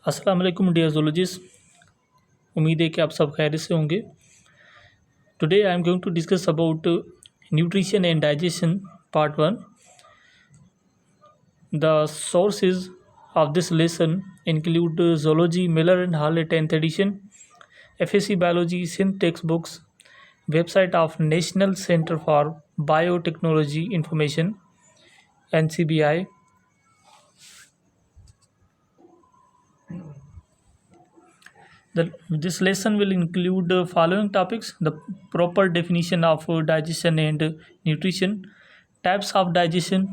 अस्सलाम वालेकुम dear zoologist. उम्मीद है कि आप सब खैरियत से होंगे। Today I am going to discuss about nutrition and digestion part 1। The sources of this lesson include zoology Miller and Hall 10th edition, FSC biology synth textbooks, website of National Center for Biotechnology Information NCBI. This lesson will include the following topics: the proper definition of digestion and nutrition, types of digestion,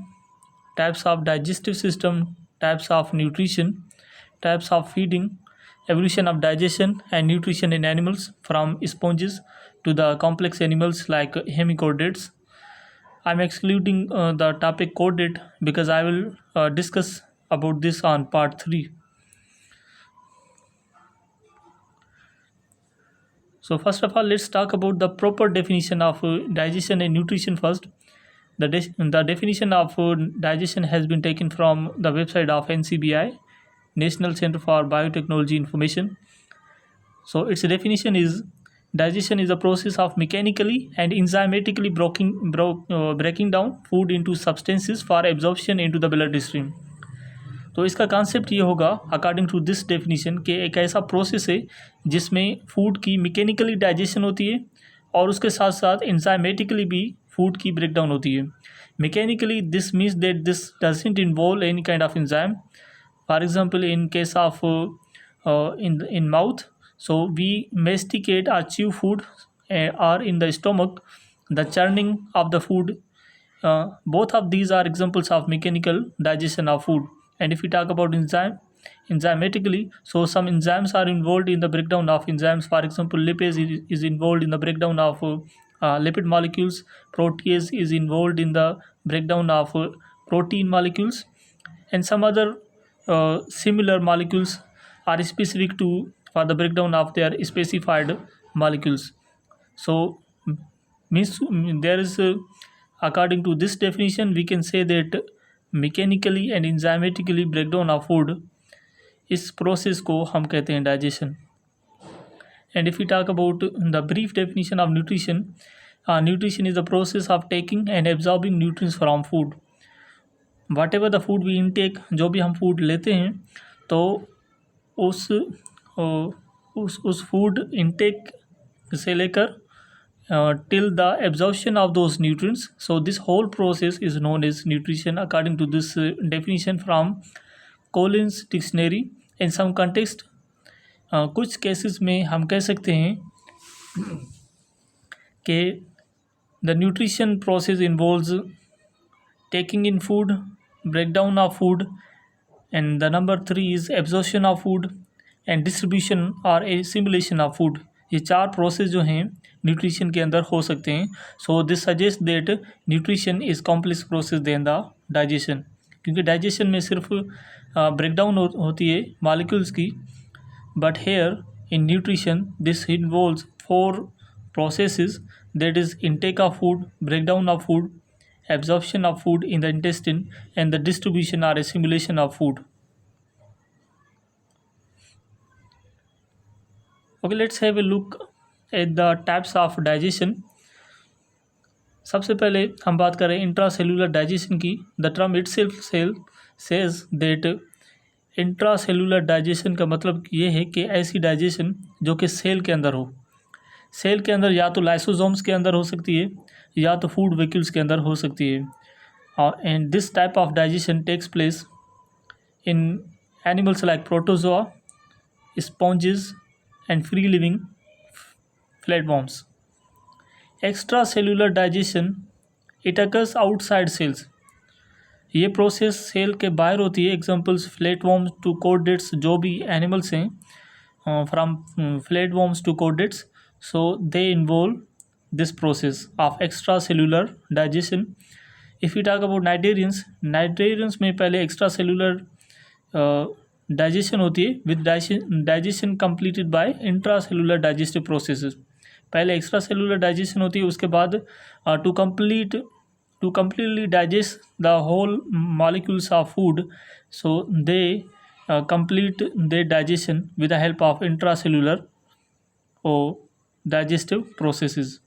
types of digestive system, types of nutrition, types of feeding, evolution of digestion and nutrition in animals from sponges to the complex animals like hemichordates. I'm excluding the topic chordate because I will discuss about this on part 3. So first of all, let's talk about the proper definition of digestion and nutrition first. The definition of digestion has been taken from the website of NCBI, National Center for Biotechnology Information. So its definition is: digestion is a process of mechanically and enzymatically breaking down food into substances for absorption into the bloodstream. तो इसका concept ये होगा according to this definition कि एक ऐसा process है जिसमें food की मैकेनिकली डाइजेशन होती है और उसके साथ साथ इंजाइमेटिकली भी फूड की ब्रेक डाउन होती है। Mechanically this means that this doesn't involve any kind of enzyme. For example in case of in mouth, so we masticate or chew food or in the stomach, the churning of the food. Both of these are examples of mechanical digestion of food. And if we talk about enzymatically, so some enzymes are involved in the breakdown of enzymes. For example, lipase is involved in the breakdown of lipid molecules. Protease is involved in the breakdown of protein molecules, and some other similar molecules are specific to for the breakdown of their specified molecules. So means there is according to this definition we can say that mechanically and enzymatically breakdown of food, इस process को हम कहते हैं digestion. And if you talk about the brief definition of nutrition, nutrition is the process of taking and absorbing nutrients from food. Whatever the food we intake, जो भी हम food लेते हैं तो उस फूड इनटेक से लेकर till the absorption of those nutrients. So this whole process is known as nutrition according to this definition from Collins Dictionary. In some context, कुछ केसेस में हम कह सकते हैं कि the nutrition process involves taking in food, breakdown of food, and the number 3 is absorption of food and distribution or assimilation of food. ये चार process जो हैं न्यूट्रिशन के अंदर हो सकते हैं। So this suggest that nutrition is complex process than the digestion, क्योंकि डाइजेशन में सिर्फ ब्रेकडाउन होती है मॉलिक्यूल्स की, but here in nutrition this involves 4 processes, that is intake of food, breakdown of food, absorption of food in the intestine and the distribution और assimilation of food. Okay, let's have a look at the types of digestion. सबसे पहले हम बात करें intracellular digestion की। The term itself says that intracellular digestion का मतलब ये है कि ऐसी डाइजेशन जो कि सेल के अंदर हो। सेल के अंदर या तो लाइसोसोम्स के अंदर हो सकती है या तो फूड वेक्यूल्स के अंदर हो सकती है। And this type of digestion takes place in animals like protozoa, sponges and free living flatworms. Extracellular digestion, it occurs outside cells. ये प्रोसेस सेल के बाहर होती है। एग्जांपल्स फ्लैटवर्म्स टू कोर्डेट्स, जो भी एनिमल्स हैं from flatworms to chordates, so they involve this process of extra cellular digestion. If you talk about cnidarians में पहले एक्स्ट्रा सेलुलर डाइजेशन होती है with digestion completed by intracellular digestive processes. पहले extra cellular digestion होती है, उसके बाद to completely digest the whole molecules of food, so they complete their digestion with the help of intracellular or digestive processes.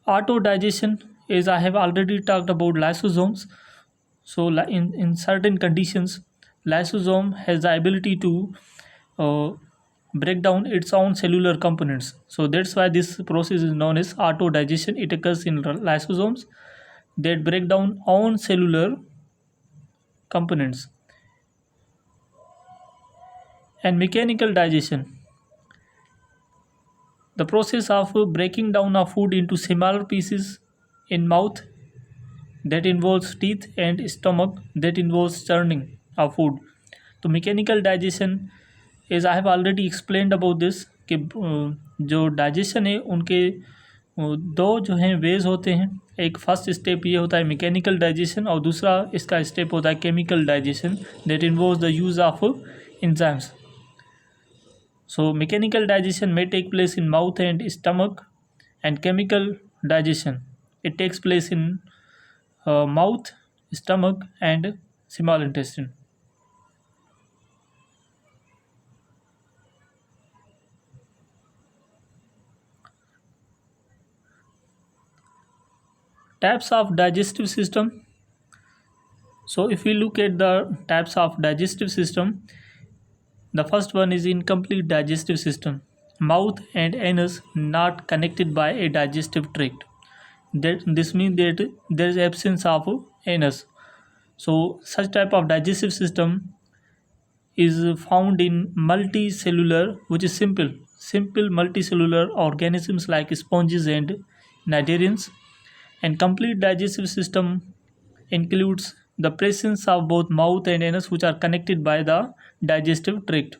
Autodigestion is I have already talked about lysosomes. So in certain conditions, lysosome has the ability to uh, break down its own cellular components. So that's why this process is known as autodigestion. It occurs in lysosomes that break down own cellular components. And mechanical digestion, the process of breaking down of food into smaller pieces in mouth that involves teeth and stomach that involves churning of food. तो mechanical digestion is I have already explained about this कि जो digestion है उनके दो जो हैं veg होते हैं. एक फर्स्ट स्टेप ये होता है मैकेनिकल डाइजेशन और दूसरा इसका स्टेप होता है chemical digestion that involves the use of enzymes. So mechanical digestion may take place in mouth and stomach, and chemical digestion it takes place in mouth, stomach, and small intestine. Types of digestive system. So if we look at the types of digestive system, the first one is incomplete digestive system. Mouth and anus not connected by a digestive tract. This means that there is absence of anus. So such type of digestive system is found in multicellular, which is simple multicellular organisms like sponges and cnidarians. And complete digestive system includes the presence of both mouth and anus which are connected by the digestive tract.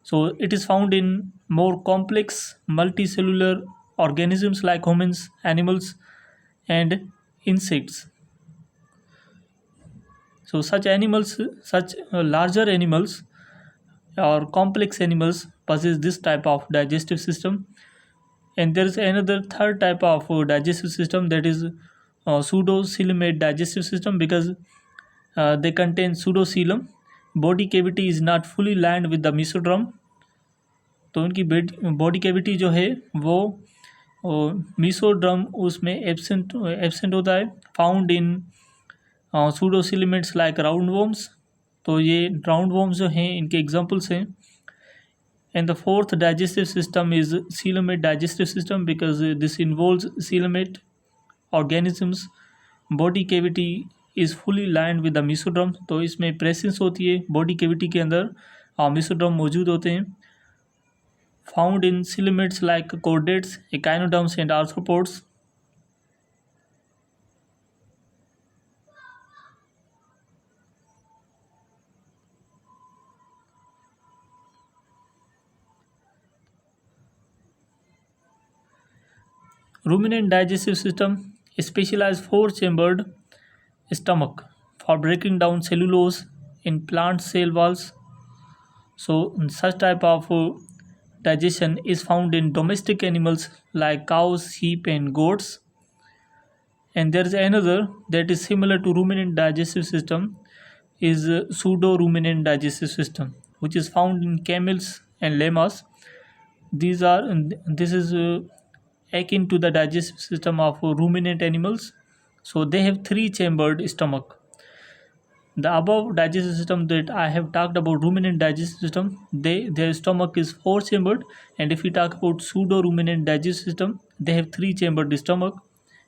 So it is found in more complex multicellular organisms like humans, animals, and insects. So such larger animals or complex animals possess this type of digestive system. And there is another third type of digestive system, that is pseudocoelomate digestive system, because they contain pseudocoelom. Body cavity is not fully lined with the mesoderm. तो उनकी body cavity जो है वो मीसोड्रम उसमें absent होता है. Found in pseudocoelomates like round worms. तो ये राउंड वॉर्म्स जो हैं इनके एग्जांपल्स हैं. And the fourth digestive system is coelomate digestive system, because this involves coelomate organisms. Body cavity is fully lined with the mesoderm. तो इसमें presence होती है बॉडी कैविटी के अंदर mesoderm मौजूद होते हैं. Found in coelomates like chordates, echinoderms, and arthropods. Ruminant digestive system, a specialized four-chambered stomach for breaking down cellulose in plant cell walls. So such type of digestion is found in domestic animals like cows, sheep, and goats. And there is another that is similar to ruminant digestive system, is pseudo-ruminant digestive system, which is found in camels and llamas. This is akin to the digestive system of ruminant animals. So they have three-chambered stomach. The above digestive system that I have talked about, ruminant digestive system, their stomach is four-chambered. And if we talk about pseudo-ruminant digestive system, they have three-chambered stomach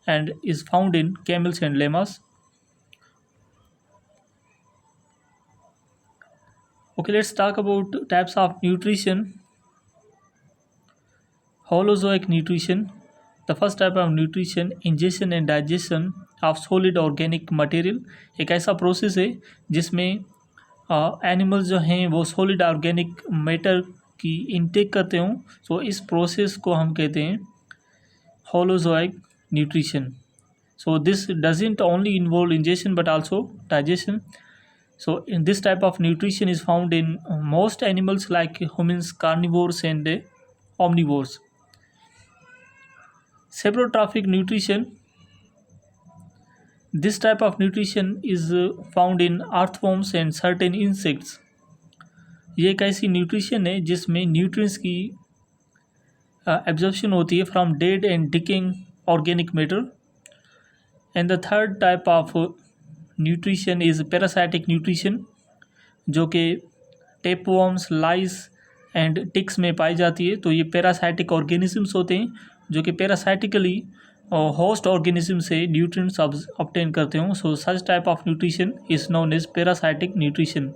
and is found in camels and llamas. Okay, let's talk about types of nutrition. Holozoic nutrition. The first type of nutrition, ingestion and digestion of solid organic material. एक ऐसा process है जिसमें animals जो हैं वो solid organic matter की intake करते हों. सो इस प्रोसेस को हम कहते हैं holozoic nutrition. So this doesn't only involve ingestion but also digestion. So in this type of nutrition is found in most animals like humans, carnivores, and omnivores. Saprotrophic nutrition. This type of nutrition is found in earthworms and certain insects. ये एक ऐसी nutrition है जिसमें nutrients की absorption होती है from dead and डिकिंग organic matter. And the third type of nutrition is parasitic nutrition, जो कि टेपवर्म्स, लाइस एंड टिक्स में पाई जाती है. तो ये पैरासाइटिक ऑर्गेनिजम्स होते हैं जो कि पैरासाइटिकली होस्ट ऑर्गेनिज्म से न्यूट्रिएंट्स ऑब्टेन करते हों. So such type of nutrition is known as parasitic nutrition.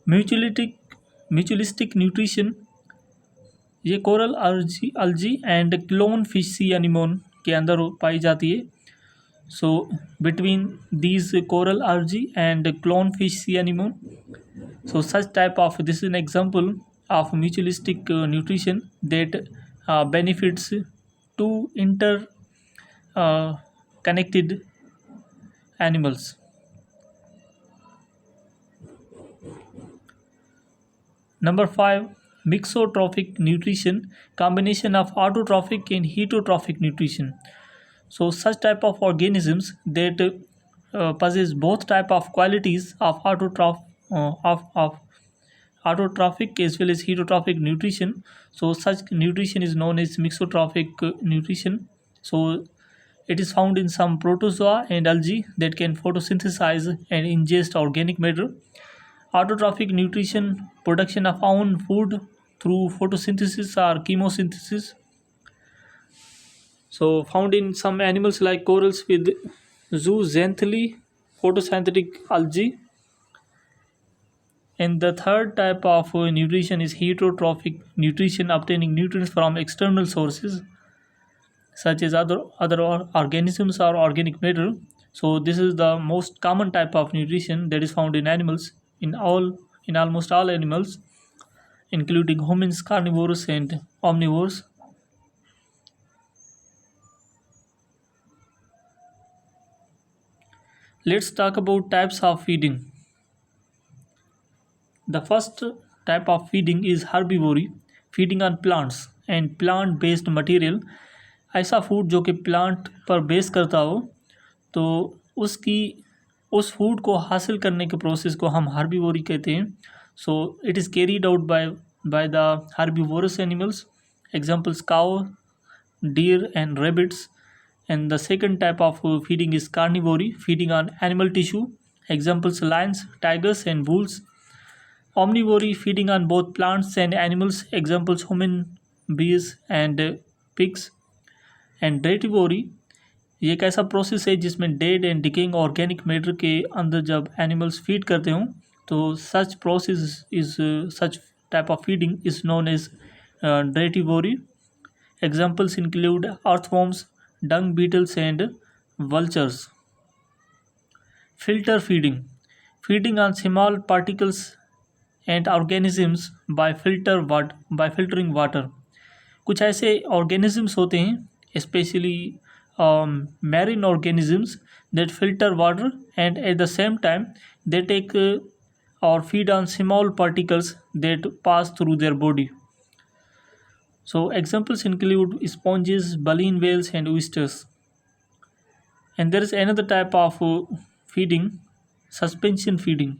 Mutualistic nutrition, ये coral algae and clown fish sea anemone के अंदर पाई जाती है. So between these coral algae and clown fish sea anemone. So such type of, this is an example of mutualistic nutrition that benefits two connected animals. Number 5, mixotrophic nutrition, combination of autotrophic and heterotrophic nutrition. So such type of organisms that possess both type of qualities of autotrophic as well as heterotrophic nutrition. So such nutrition is known as mixotrophic nutrition. So it is found in some protozoa and algae that can photosynthesize and ingest organic matter. Autotrophic nutrition, production of own food through photosynthesis or chemosynthesis. So found in some animals like corals with zooxanthellae, photosynthetic algae. And the third type of nutrition is heterotrophic nutrition, obtaining nutrients from external sources such as other organisms or organic matter. So this is the most common type of nutrition that is found in animals, in almost all animals, including humans, carnivores, and omnivores. Let's talk about types of feeding. The first type of feeding is herbivory, feeding on plants and plant based material. ऐसा food जो कि plant पर base करता हो, तो उस food को हासिल करने के प्रोसेस को हम हर्बीवोरी कहते हैं. So it is carried out by the herbivorous animals, examples cow, deer and rabbits. And the second type of feeding is carnivory, feeding on animal tissue, examples lions, tigers and bulls. Omnivory, feeding on both plants and animals, examples human, bees and pigs. And dativore, ये एक ऐसा process है जिसमें dead and decaying organic matter के अंदर जब animals feed करते हों, तो such process is such type of feeding is known as dativore. Examples include earthworms, dung beetles and vultures. Filter feeding, feeding on small particles and organisms by filtering water. कुछ ऐसे organisms होते हैं especially marine organisms that filter water and at the same time they take or feed on small particles that pass through their body. So examples include sponges, baleen whales and oysters. And there is another type of feeding, suspension feeding.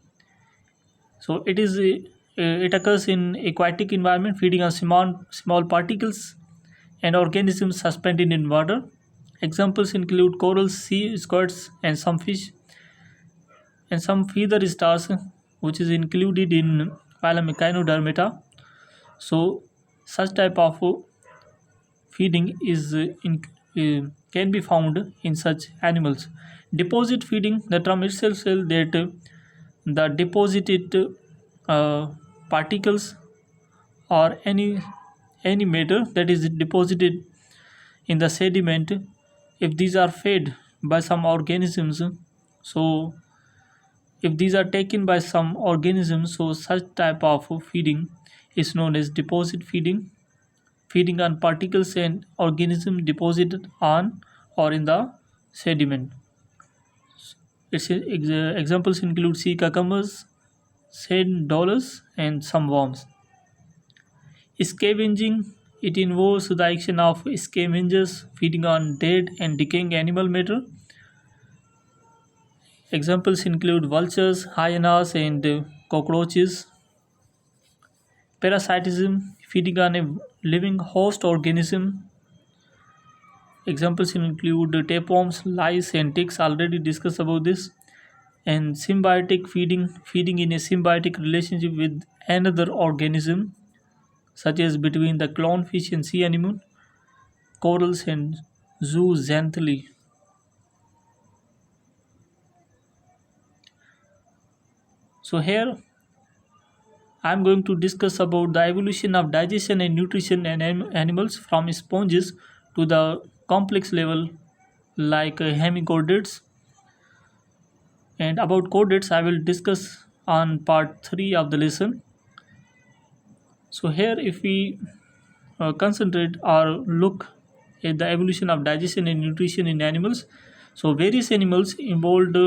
So it occurs in aquatic environment, feeding on small particles and organisms suspended in water. Examples include corals, sea squirts and some fish, and some feather stars, which is included in phylum Echinodermata. So such type of feeding can be found in such animals. Deposit feeding, the term itself says that the deposited particles or any matter that is deposited in the sediment, if these are fed by some organisms, so if these are taken by some organisms, so such type of feeding is known as deposit feeding, feeding on particles and organisms deposited on or in the sediment. Its examples include sea cucumbers, sand dollars and some worms. Scavenging, it involves the action of scavengers feeding on dead and decaying animal matter. Examples include vultures, hyenas, and cockroaches. Parasitism, feeding on a living host organism. Examples include tapeworms, lice, and ticks. Already discussed about this. And symbiotic feeding, feeding in a symbiotic relationship with another organism, such as between the clownfish and sea anemone, corals, and zooxanthellae. So here I'm going to discuss about the evolution of digestion and nutrition in animals from sponges to the complex level like hemichordates. And about chordates I will discuss on part 3 of the lesson. So here if we concentrate or look at the evolution of digestion and nutrition in animals, so various animals involved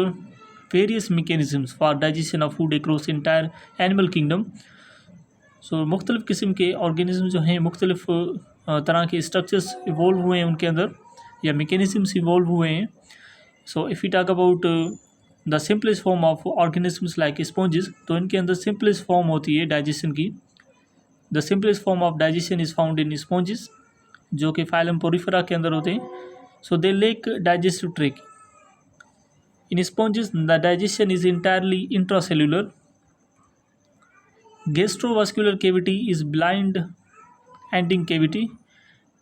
various mechanisms for digestion of food across entire animal kingdom. सो मुख्तलिफ़ किस्म के organism जो हैं मुख्तलिफ़ तरह के structures evolve हुए हैं उनके अंदर या मैकेनिज्म्स इवॉल्व हुए हैं. So if you talk about the simplest form of organisms like sponges, तो इनके अंदर सिंपलेस्ट फॉर्म होती है डाइजेशन की. The simplest form of digestion is found in sponges जो कि फाइलम पोरिफेरा के अंदर होते हैं. So they lack digestive tract. In sponges the digestion is entirely intracellular. Gastrovascular cavity is blind ending cavity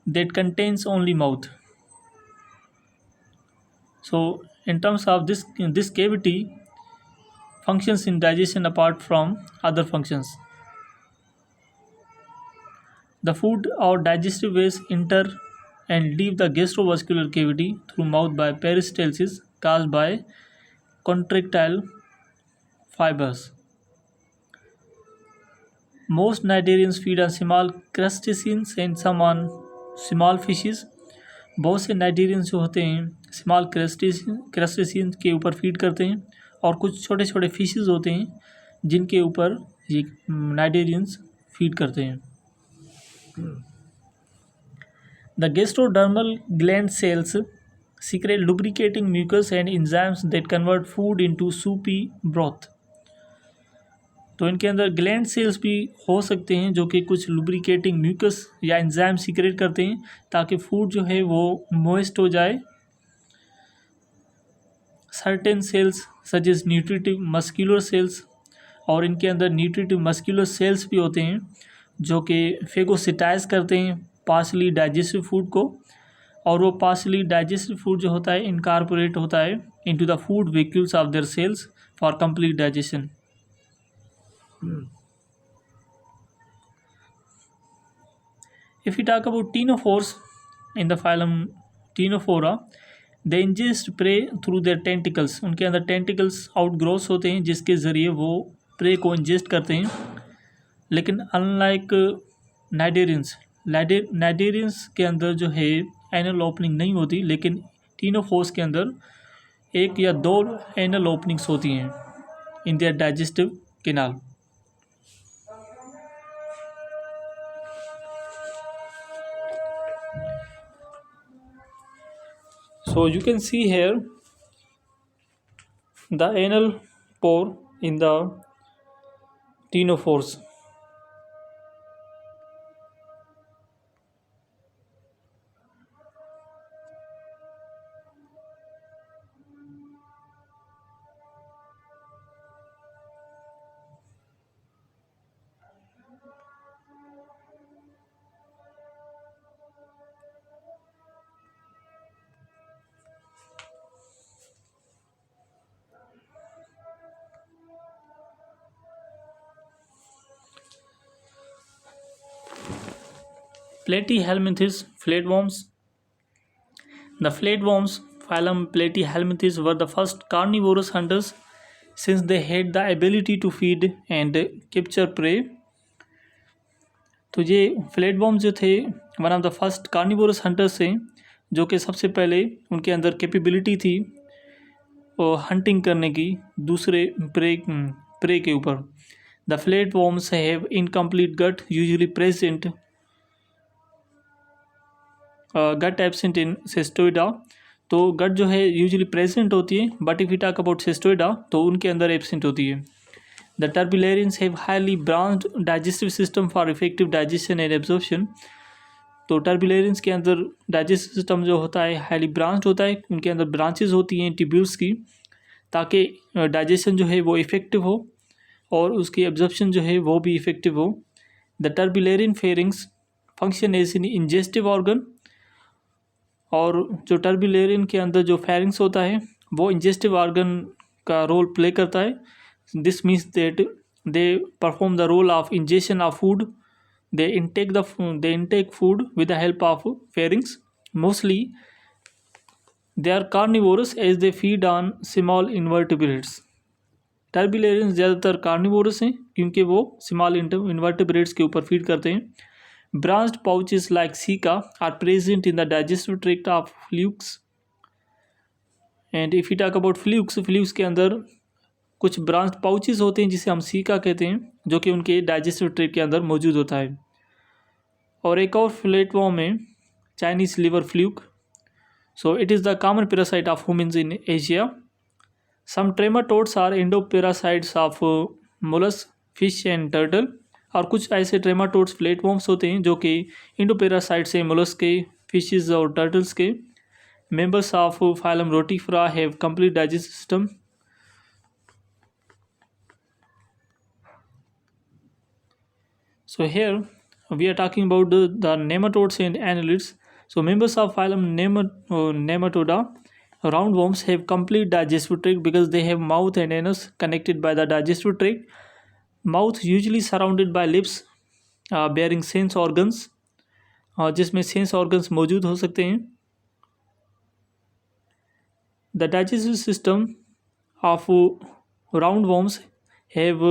that contains only mouth. So in terms of this cavity functions in digestion apart from other functions. The food or digestive waste enter and leave the gastrovascular cavity through mouth by peristalsis caused by contractile fibers. Most cnidarians feed on small crustaceans and some on small fishes. बहुत से cnidarians जो होते हैं small crustaceans के ऊपर feed करते हैं और कुछ छोटे छोटे फिशेस होते हैं जिनके ऊपर ये नाइडेरियंस फीड करते हैं. The gastrodermal gland sales secrete lubricating mucus and enzymes that convert food into soupy broth. तो इनके अंदर ग्लैंड सेल्स भी हो सकते हैं जो कि कुछ लुब्रिकेटिंग म्यूकस या एंजाइम सीक्रेट करते हैं ताकि फूड जो है वो मॉइस्ट हो जाए. Certain cells such as nutritive muscular cells, और इनके अंदर न्यूट्रिटिव मस्कुलर सेल्स भी होते हैं जो कि फेगोसिटाइज करते हैं पार्शली डाइजेस्टिव फूड को, और वो पार्शली डाइजेस्टिव फूड जो होता है इनकॉर्पोरेट होता है into the food vacuoles of their cells for complete digestion. If we talk about ctenophores in the phylum Ctenophora, they ingest prey through their tentacles. उनके अंदर tentacles outgrowths होते हैं जिसके ज़रिए वो prey को ingest करते हैं. लेकिन unlike नाइडेरियंस के अंदर जो है एनल ओपनिंग नहीं होती, लेकिन ctenophores के अंदर एक या दो एनल ओपनिंग्स होती हैं in their digestive canal. So you can see here the anal pore in the ctenophores. Platyhelminthes flatworms. The flatworms phylum Platyhelminthes were the first carnivorous hunters since they had the ability to feed and capture prey. तो ये flatworm जो थे one of the first carnivorous hunters थे जो कि सबसे पहले उनके अंदर कैपेबिलिटी थी हंटिंग करने की दूसरे प्रे के ऊपर. The flatworms have incomplete gut usually present gut absent in cestoida. तो गट जो है यूजुअली प्रेजेंट होती है, but if you talk about Cestoidea तो उनके अंदर एब्सेंट होती है। The turbellarians have highly branched digestive system for effective digestion and absorption. तो टर्बुलेरियंस के अंदर डाइजेस्टिव सिस्टम जो होता है हाईली ब्रांच्ड होता है, उनके अंदर ब्रांचेस होती हैं ट्यूब्यूल्स की, ताकि डाइजेशन जो है वो इफ़ेक्टिव हो और उसकी एब्जॉर्प्शन जो है वो भी इफ़ेक्टिव हो। The turbellarian pharynx function as an ingestive organ, और जो टर्बुलेरियन के अंदर जो फेरिंग्स होता है वो इंजेस्टिव ऑर्गन का रोल प्ले करता है। This means that they perform the role of ingestion of food, they intake food with the help of pharynx. Mostly they are carnivorous as they feed on small invertebrates. टर्बुलेरियंस ज़्यादातर carnivorous हैं क्योंकि वो small invertebrates के ऊपर feed करते हैं। Branched pouches like caeca are present in the digestive tract of flukes. And if you talk about flukes के अंदर कुछ ब्रांच पाउचेस होते हैं जिसे हम सीका कहते हैं, जो कि उनके डाइजेस्टिव ट्रैक्ट के अंदर मौजूद होता है। और एक और फ्लेटवॉर्म है Chinese liver fluke. So it is the common parasite of humans in Asia. Some trematodes are endoparasites of mollusc, fish and turtle. और कुछ ऐसे ट्रेमाटोड्स फ्लेटवॉर्म्स होते हैं जो कि एंडोपैरासाइट्स हैं मोलस्क के, फिशेस और टर्टल्स के। Members of phylum Rotifera have complete digestive system. So here we are talking about the nematodes and annelids. So members of phylum Nematoda, roundworms have complete digestive tract because they have mouth and anus connected by the digestive tract. Mouth usually surrounded by lips bearing sense organs, जिसमें sense organs मौजूद हो सकते हैं। The digestive system of roundworms have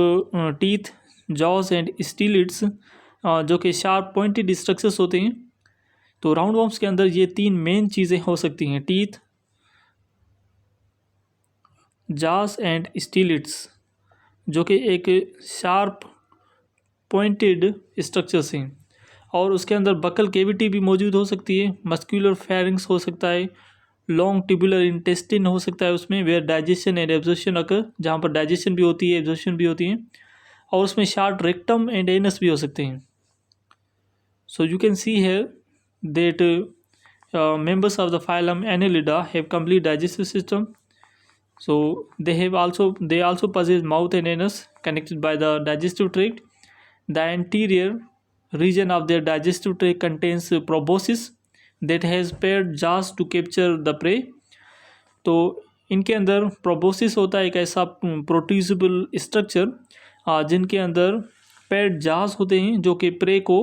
teeth, jaws and stylets, जो कि sharp pointed structures होते हैं। तो राउंड वॉर्म्स के अंदर ये तीन मेन चीज़ें हो सकती हैं, टीथ, जॉज एंड स्टीलिड्स, जो कि एक शार्प पॉइंटेड स्ट्रक्चर्स हैं। और उसके अंदर बकल कैविटी भी मौजूद हो सकती है, मस्कुलर फेरिंग्स हो सकता है, लॉन्ग ट्यूबुलर इंटेस्टिन हो सकता है उसमें, वेयर डाइजेशन एंड एब्जॉर्प्शन अकर, जहाँ पर डाइजेशन भी होती है एब्जॉर्प्शन भी होती है। और उसमें शार्ट रेक्टम एंड एनस भी हो सकते हैं। So you can see here that members of the phylum Annelida have complete digestive system. So they also possess mouth and anus connected by the digestive tract. The anterior region of their digestive tract contains proboscis that has paired jaws to capture the prey. तो इनके अंदर proboscis होता है एक ऐसा प्रोट्यूजिबल structure जिनके अंदर paid जाज होते हैं जो कि प्रे को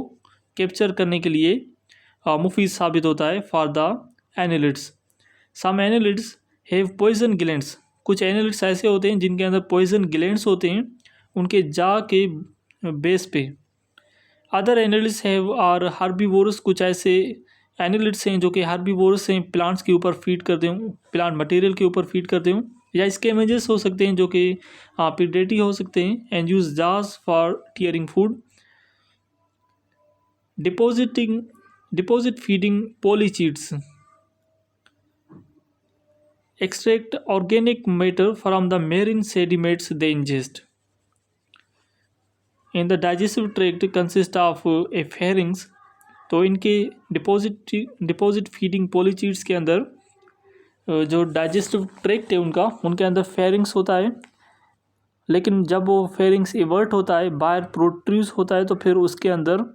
कैप्चर करने के लिए मुफीद साबित होता है for the annelids. Some annelids have poison glands. कुछ एनालिड्स ऐसे होते हैं जिनके अंदर पॉइजन ग्लैंड्स होते हैं उनके जा के बेस पे। Other annelids have are herbivorous. कुछ ऐसे एनालिड्स हैं जो कि हार्बीवोरस हैं, प्लांट्स के ऊपर फीड करते हूँ, प्लांट मटेरियल के ऊपर फीड करते हूँ, या स्कैवेंजर्स हो सकते हैं जो कि प्रीडेटरी हो सकते हैं एंड यूज जार्स for tearing food. Deposit feeding polychaetes extract organic matter from the marine sediments they ingest. In the digestive tract consist of a pharynx. तो इनके डिपोजिट फीडिंग पोलीचीड्स के अंदर जो डाइजेस्टिव ट्रैक्ट है उनके अंदर फेरिंग्स होता है, लेकिन जब वो फेरिंग्स इवर्ट होता है, बाहर प्रोट्रूस होता है, तो फिर उसके अंदर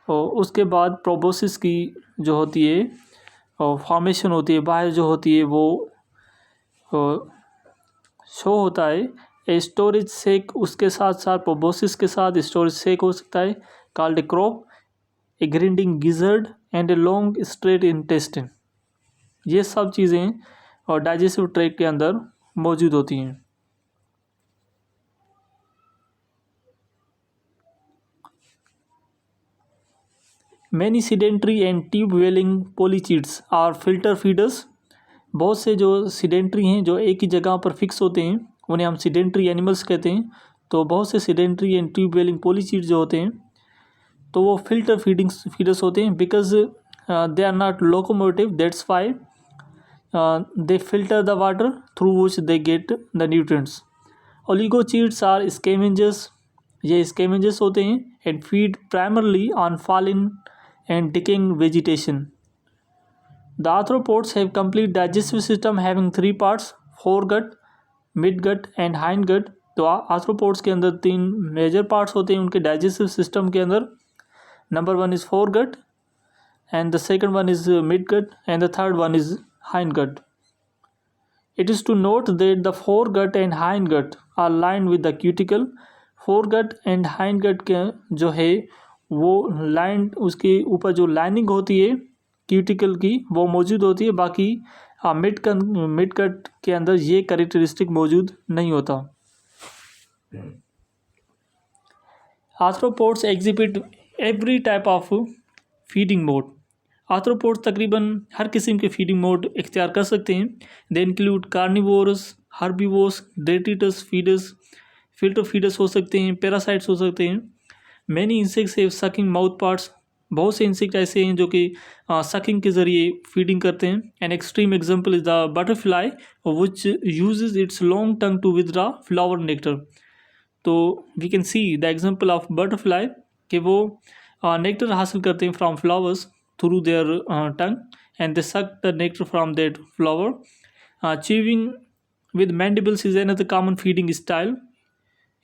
उसके बाद प्रोबोसिस की जो होती है फॉर्मेशन होती है, बाहर जो होती है वो शो होता है। ए स्टोरेज सेक, उसके साथ साथ प्रोबोसिस के साथ स्टोरेज सेक हो सकता है, called a crop, A grinding gizzard and a long straight intestine. ये सब चीज़ें और डाइजेस्टिव ट्रैक्ट के अंदर मौजूद होती हैं। Many sedentary and tube dwelling polychaetes are filter feeders. बहुत से जो सीडेंट्री हैं जो एक ही जगह पर फिक्स होते हैं उन्हें हम सीडेंट्री एनिमल्स कहते हैं। तो बहुत से sedentary and tube dwelling polychaetes जो होते हैं तो वो फिल्टर फीडर्स होते हैं, because they are not locomotive, that's why they filter the water through which they get the nutrients. Oligochaetes are scavengers. ये scavengers होते हैं and feed primarily on fallen and decaying vegetation. The arthropods have complete digestive system having 3 parts: foregut, midgut and hindgut. तो arthropods के अंदर 3 major parts होते हैं उनके digestive system के अंदर. Number 1 is foregut, and the second one is midgut, and the third one is hindgut. It is to note that the foregut and hindgut are lined with the cuticle. foregut and hindgut के जो है वो lined, उसके ऊपर जो lining होती है cuticle की वो मौजूद होती है. बाकी मिडगट के अंदर ये कैरेक्टरिस्टिक मौजूद नहीं होता. Arthropods exhibit every type of feeding mode. Arthropods तकरीबन हर किस्म के फीडिंग मोड इख्तियार कर सकते हैं. They include carnivorous, herbivorous, detritus feeders, filter feeders हो सकते हैं, पैरासाइट्स हो सकते हैं. Many insects have sucking mouth parts. बहुत से इंसेक्ट ऐसे हैं जो कि सकिंग के ज़रिए फीडिंग करते हैं. An extreme example is the butterfly which uses its long tongue to withdraw flower nectar. तो we can see the example of butterfly कि वो नेक्टर हासिल करते हैं from flowers through their tongue, and they suck the nectar from that flower. Chewing with mandibles is another common feeding style,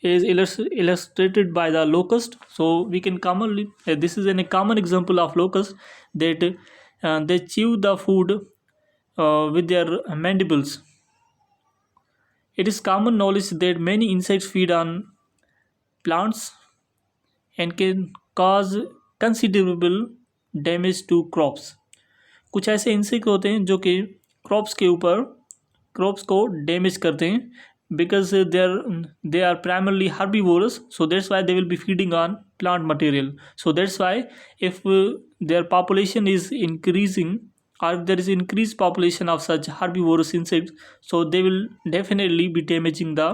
is illustrated by the locust. So we can commonly this is a common example of locust that they chew the food with their mandibles. It is common knowledge that many insects feed on plants and can cause considerable damage to crops. कुछ ऐसे insect होते हैं जो कि crops को damage करते हैं because they are primarily herbivorous. So that's why they will be feeding on plant material. So that's why if their population is increasing or there is increased population of such herbivorous insects, so they will definitely be damaging the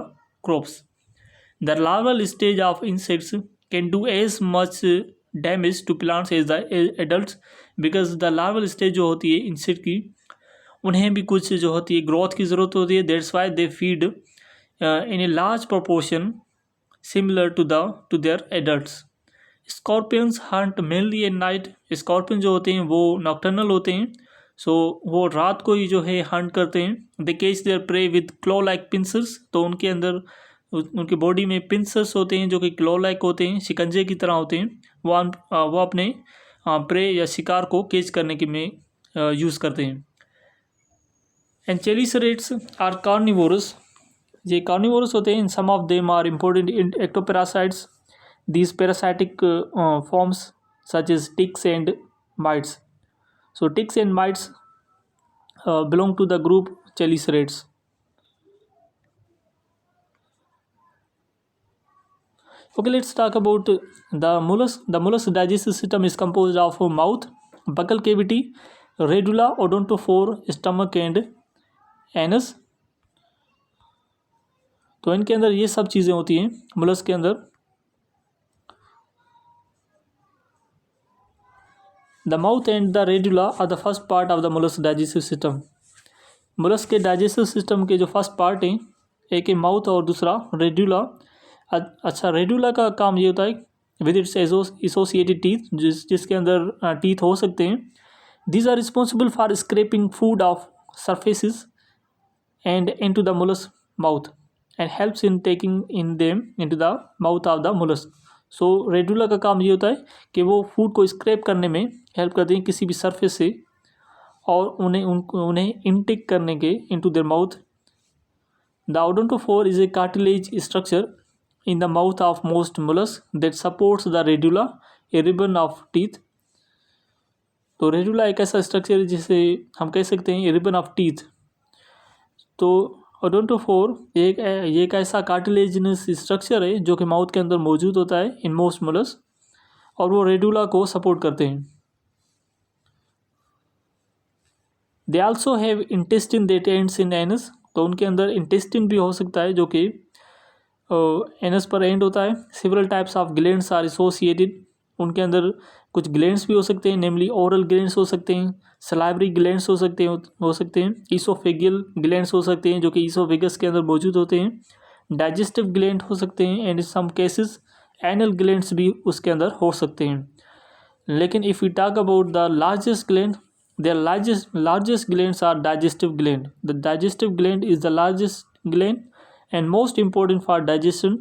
crops. The larval stage of insects can do as much damage to plants as the adults, because the larval stage जो होती है insect की, उन्हें भी कुछ जो होती है ग्रोथ की ज़रूरत होती है. That's why they feed in a large proportion similar to their adults. Scorpions hunt mainly at night. Scorpion जो होते हैं वो नॉक्टर्नल होते हैं. सो वो रात को ही जो है हंट करते हैं. They catch their prey with claw like pincers. तो उनके अंदर उनकी बॉडी में पिंसर्स होते हैं जो कि क्लो लाइक होते हैं, शिकंजे की तरह होते हैं. वो अपने प्रे या शिकार को कैच करने के में यूज़ करते हैं. And chelicerates are carnivorous. ये कार्निवोरस होते हैं. In some of them are important ectoparasites. These parasitic forms such as ticks and mites. So ticks and mites belong to the group chelicerates. Okay, let's talk about the mollusk. The mollusk digestive system is composed of mouth, buccal cavity, radula, odontophore, stomach and anus. तो इनके अंदर ये सब चीज़ें होती हैं mollusc के अंदर. The mouth and the radula are the first part of the mollusk digestive system. Mollusc के डाइजेस्टिव सिस्टम के जो फर्स्ट पार्ट हैं, एक है माउथ और दूसरा रेडुला. अच्छा, रेडुला का काम ये होता है विद इट्स एसोसिएटेड टीथ, जिसके अंदर टीथ हो सकते हैं. These are responsible for scraping food off surfaces and into the mollusc mouth and helps in taking in them into the mouth of the mollusc. So radula का काम ये होता है कि वो फूड को स्क्रैप करने में हेल्प करते हैं किसी भी सरफेस से और उन्हें इनटेक करने के into their mouth. The odontophore is a cartilage structure in the mouth of most mollusc that supports the radula, a ribbon of teeth. तो रेडुला एक ऐसा स्ट्रक्चर है जिसे हम कह सकते हैं ए रिबन ऑफ टीथ. तो ओडोंटोफोर एक ऐसा कार्टिलेजिनस स्ट्रक्चर है जो कि माउथ के अंदर मौजूद होता है इन मोस्ट मोलस्क, और वो रेडुला को सपोर्ट करते हैं. They also have intestine that ends in anus. तो उनके अंदर इंटेस्टिन भी हो सकता है जो कि एनस पर एंड होता है. Several types of glands are associated. उनके अंदर कुछ ग्लैंड्स भी हो सकते हैं, नेमली ओरल ग्लैंड्स हो सकते हैं, सलाइवरी ग्लैंड्स हो सकते हैं ईसोफेगियल ग्लैंड्स हो सकते हैं जो कि ईसोफेगस के अंदर मौजूद होते हैं। डाइजेस्टिव ग्लैंड हो सकते हैं and in some cases anal glands भी उसके अंदर हो सकते हैं। लेकिन if you talk about the largest gland, their largest glands are digestive gland. The digestive gland is the largest gland and most important for digestion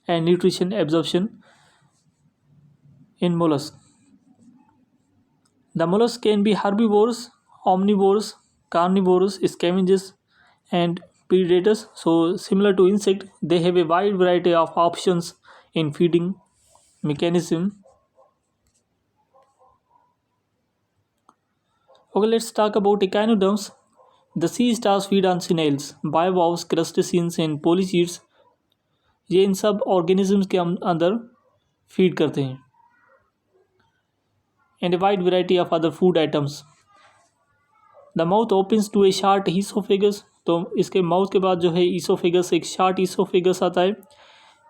and nutrition absorption in mollusks. The mollusks can be herbivores, omnivores, carnivores, scavengers, and predators. So similar to insect, they have a wide variety of options in feeding mechanism. Okay, let's talk about echinoderms. The sea stars feed on snails, bivalves, crustaceans and polychaetes. ये इन सब organisms के अंदर feed करते हैं and a wide variety of other food items. The mouth opens to a short oesophagus, तो इसके mouth के बाद जो है ईसोफेगस, एक शार्ट ईसोफेगस आता है।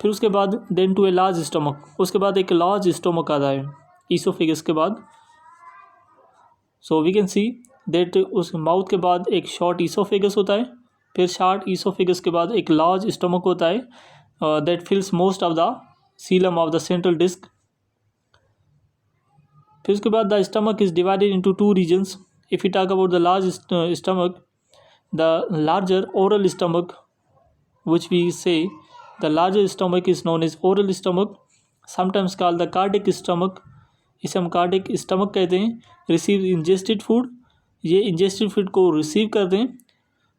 फिर उसके बाद then to a large stomach, उसके बाद एक लार्ज स्टमक आता है ईसोफेगस के बाद। So we can see that उस माउथ के बाद एक शॉर्ट ईसोफेगस होता है, फिर शार्ट ईसोफेगस के बाद एक लार्ज स्टमक होता है that fills most of the coelom of the central disc. फिर उसके बाद the stomach is divided into two regions. If you talk about the large stomach, the larger oral stomach which we say the larger stomach is known as oral stomach, sometimes called the cardiac stomach, इसे हम cardiac stomach कहते हैं। Receive ingested food, ये ingested food को receive करते हैं।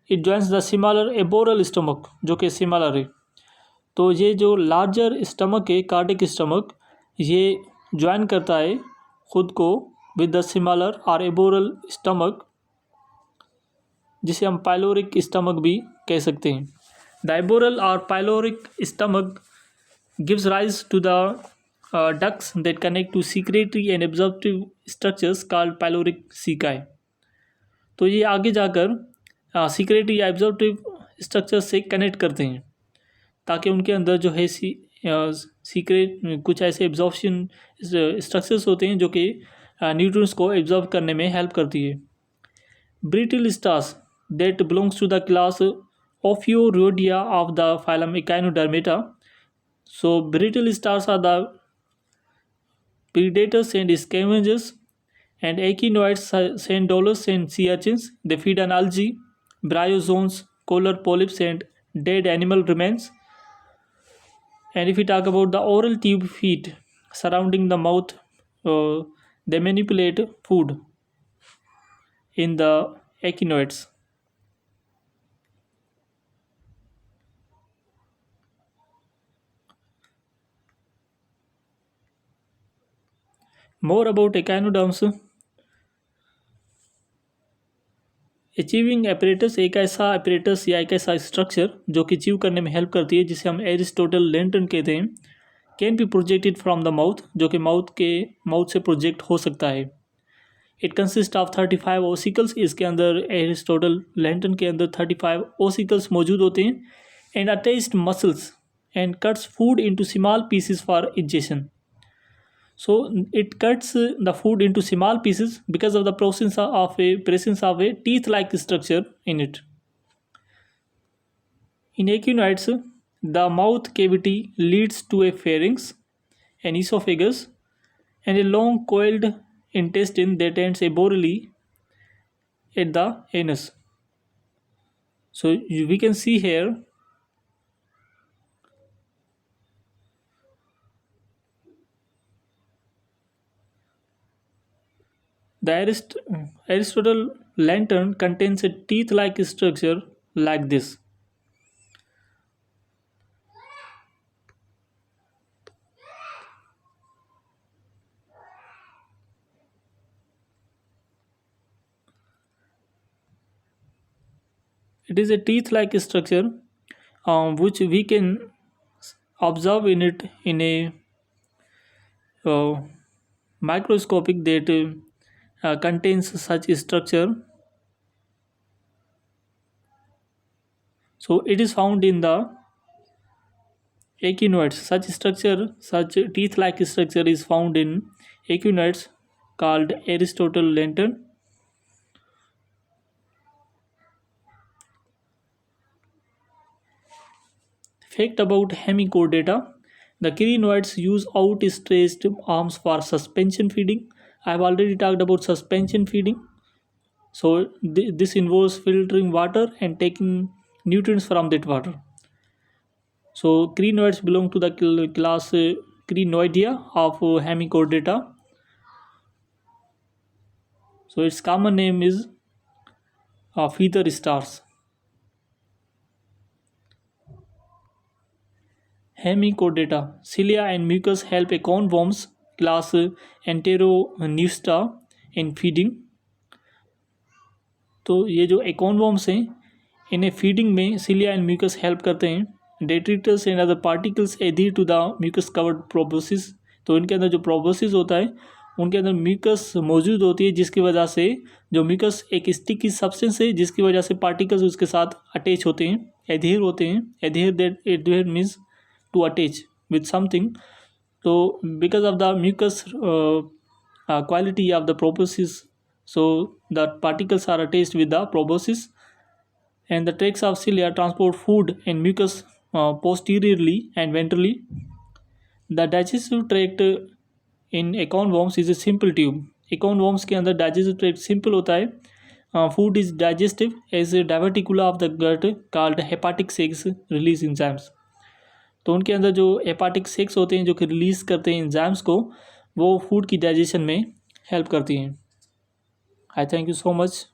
It joins the similar aboral stomach, जो कि सिमिलर है। तो ये जो लार्जर स्टमक है कार्डिक स्टमक, ये ज्वाइन करता है खुद को विद द सिमिलर और एबोरल स्टमक, जिसे हम पाइलोरिक स्टमक भी कह सकते हैं। द एबोरल और pyloric stomach gives rise to the ducts that connect to secretory and absorptive structures called pyloric cecae। तो ये आगे जाकर secretory या absorptive structures से कनेक्ट करते हैं ताकि उनके अंदर जो है सीक्रेट कुछ ऐसे एब्जॉर्प्शन स्ट्रक्चर्स होते हैं जो कि न्यूट्रिएंट्स को एब्जॉर्ब करने में हेल्प करती है। Brittle stars that belongs to the class Ophiuroidea of the phylum Echinodermata. So brittle stars are the predators and scavengers, and echinoids, sand dollars and sea urchins. They feed on algae, bryozoans, coral polyps and dead animal remains. And if we talk about the oral tube feet surrounding the mouth, they manipulate food in the echinoids. More about echinoderms. Achieving apparatus एक ऐसा apparatus या एक ऐसा structure जो कि achieve करने में help करती है, जिसे हम एरिस्टोटल लेंटन कहते हैं। Can be projected from the mouth, जो कि माउथ से प्रोजेक्ट हो सकता है। It consist of 35 ossicles. इसके अंदर एरिस्टोटल लेंटन के अंदर 35 ओसिकल्स मौजूद होते हैं and attached muscles and cuts food into small pieces for injection. So it cuts the food into small pieces because of the presence of a teeth-like structure in it. In echinoids, the mouth cavity leads to a pharynx, an esophagus, and a long coiled intestine that ends aborally at the anus. So we can see here the Aristotle lantern contains a teeth-like structure like this. It is a teeth-like structure which we can observe in it in a microscopic that contains such structure. So it is found in the echinoids. Such teeth-like structure is found in echinoids called Aristotle lantern. Fact about hemichordata: the crinoids use outstretched arms for suspension feeding. I have already talked about suspension feeding. So this involves filtering water and taking nutrients from that water. So crinoids belong to the class Crinoidea of hemichordata. So its common name is feather stars. Hemichordata, cilia and mucus help acornworms class Enteroneusta in feeding. तो ये जो एकोनवॉर्म्स हैं इन्हें feeding में cilia and mucus help करते हैं। Detritus and other particles adhere to the mucus covered proboscis. तो इनके अंदर जो प्रोबोसिस होता है उनके अंदर म्यूकस मौजूद होती है, जिसकी वजह से जो म्यूकस एक स्टिकी सब्सटेंस है जिसकी वजह से पार्टिकल्स उसके साथ अटैच होते हैं, एडहियर होते हैं। Adhere means to attach with something. तो because of the mucus quality of the proboscis, so the particles are attached with the proboscis, and the tracts of cilia transport food and mucus posteriorly and ventrally. The digestive tract in acornworms is a simple tube. acornworms के अंदर digestive tract simple होता है। food is digestive as a diverticula of the gut called hepatic sacs release enzymes. तो उनके अंदर जो hepatic sex होते हैं जो कि रिलीज़ करते हैं एंजाइम्स को, वो फूड की डाइजेशन में हेल्प करती हैं। आई थैंक यू सो मच।